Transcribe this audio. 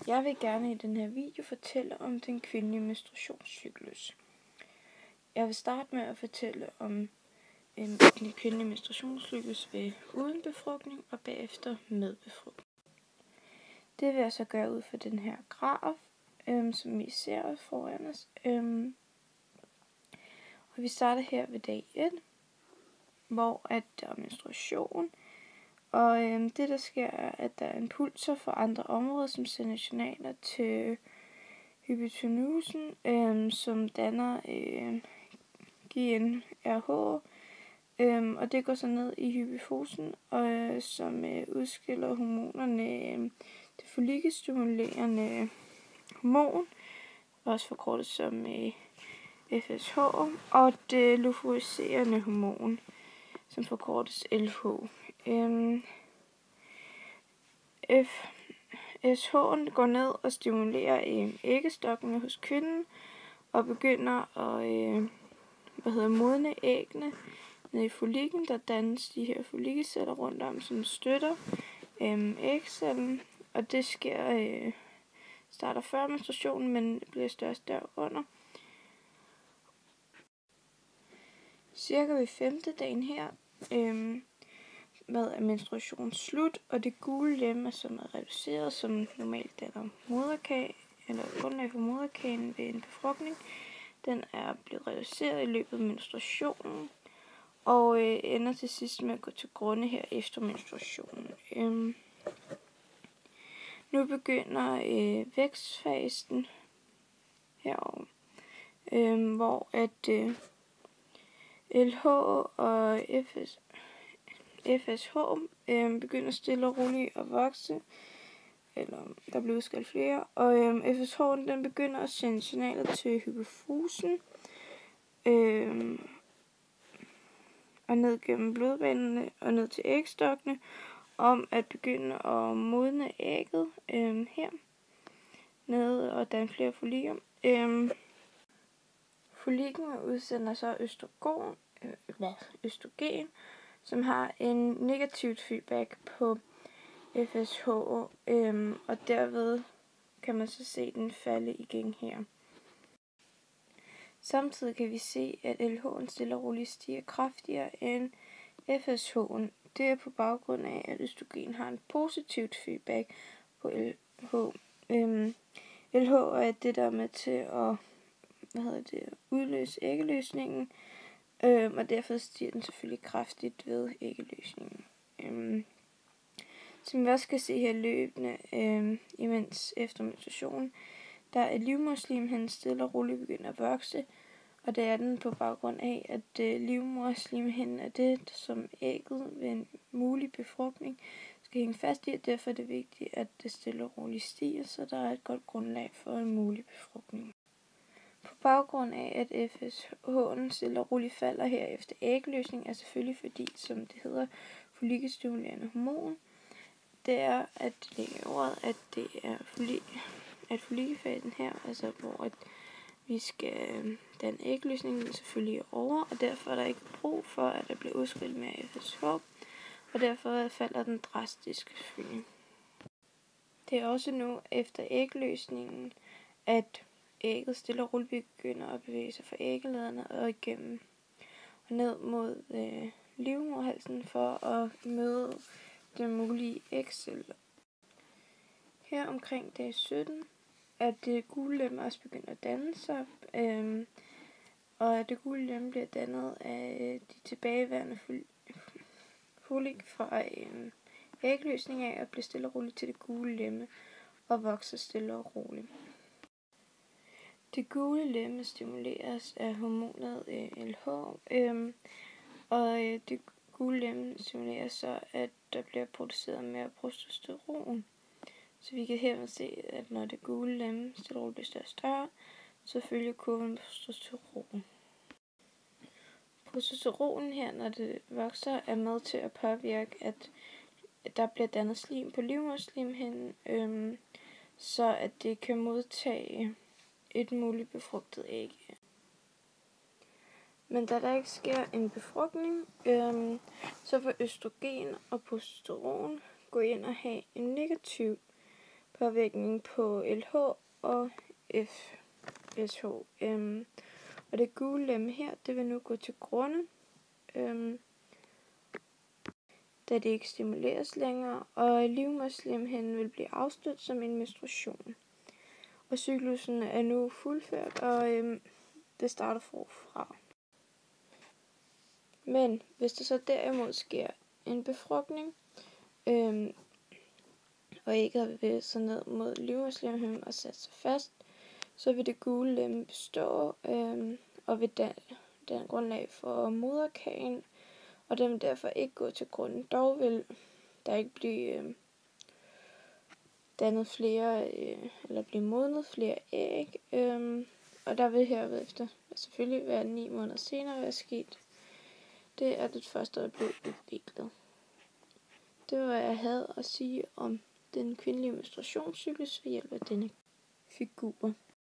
Jeg vil gerne i den her video fortælle om den kvindelige menstruationscyklus. Jeg vil starte med at fortælle om den kvindelige menstruationscyklus ved uden befrugtning og bagefter med befrugtning. Det vil jeg så gøre ud for den her graf, som I ser foran os. Og vi starter her ved dag 1, hvor at der er menstruation. Og det der sker er, at der er impulser fra andre områder, som sender signaler til hypotenusen, som danner GnRH, og det går så ned i hypofysen, og som udskiller hormonerne, det follikestimulerende hormon, også forkortet som FSH, og det luteinizerende hormon, som forkortes LH. FSH'en går ned og stimulerer æggestokkene hos kvinden og begynder at modne æggene nede i follikken. Der dannes de her follikeceller rundt om, som støtter ægcellen, og det starter før menstruationen, men bliver størst derunder. Cirka ved 5. dagen her er menstruationen slut, og det gule lemme, som er reduceret, som normalt danner moderkage, eller grundlag for moderkagen ved en befrugtning, den er blevet reduceret i løbet af menstruationen, og ender til sidst med at gå til grunde her efter menstruationen. Nu begynder vækstfasen herovre, hvor at LH og FSH begynder stille og roligt at vokse, eller der bliver udskilt flere, og FSH'en den begynder at sende signaler til hypofysen, og ned gennem blodbanerne og ned til ægstokkene, om at begynde at modne ægget her nede og danne flere follikker. Follikken udsender så østrogen, som har en negativt feedback på FSH, og derved kan man så se den falde igen her. Samtidig kan vi se, at LH'en stille og roligt stiger kraftigere end FSH'en. Det er på baggrund af, at østrogen har en positivt feedback på LH. LH er det, der er med til at udløse æggeløsningen, og derfor stiger den selvfølgelig kraftigt ved æggeløsningen. Som vi også kan se her løbende, imens efter menstruation, der er livmoderslimhinden stille og roligt begynder at vokse, og det er den på baggrund af, at livmoderslimhinden er det, som ægget ved en mulig befrugtning skal hænge fast i, og derfor er det vigtigt, at det stille og roligt stiger, så der er et godt grundlag for en mulig befrugtning. På baggrund af, at FSH'en stille og roligt falder her efter ægløsning, er selvfølgelig fordi, som det hedder, follikestimulerende hormon, det er at lægge ordet, at det er follikkefasen her, altså hvor at vi skal danne ægløsningen selvfølgelig over, og derfor er der ikke brug for, at der bliver udskilt mere FSH, og derfor falder den drastisk selvfølgelig. Det er også nu efter ægløsningen, at ægget stille og roligt begynder at bevæge sig fra æggelederne og igennem og ned mod livmoderhalsen for at møde den mulige ægceller. Her omkring dag 17 at det gule lem også begynder at danne sig, og at det gule lem bliver dannet af de tilbageværende follik fra ægløsning af og bliver stille og roligt til det gule lemme og vokser stille og roligt. Det gule lemme stimuleres af hormonet LH, og det gule lemme stimuleres så, at der bliver produceret mere progesterone. Så vi kan her se, at når det gule lemme stille og roligt bliver større og større, så følger kurven progesterone. Progesteronen her, når det vokser, er med til at påvirke, at der bliver dannet slim på livmoderslimhinden, så at det kan modtage et muligt befrugtet æg. Men da der ikke sker en befrugtning, så vil østrogen og progesteron gå ind og have en negativ påvirkning på LH og FSH. Og det gule lem her, det vil nu gå til grunde, da det ikke stimuleres længere, og livmoderslimhinden vil blive afstødt som en menstruation. Og cyklusen er nu fuldført, og det starter forfra. Men hvis der så derimod sker en befrugtning, og ikke har bevæget sig ned mod livmoderslimhinden og sat sig fast, så vil det gule lem bestå, og vil danne grundlag for moderkagen, og den vil derfor ikke gå til grunden. Dog vil der ikke blive dannet flere, eller blive modnet flere æg, og der vil herefter selvfølgelig være 9 måneder senere være sket. Det er det første, der blev udviklet. Det var, hvad jeg havde at sige om den kvindelige menstruationscyklus ved hjælp af denne figur.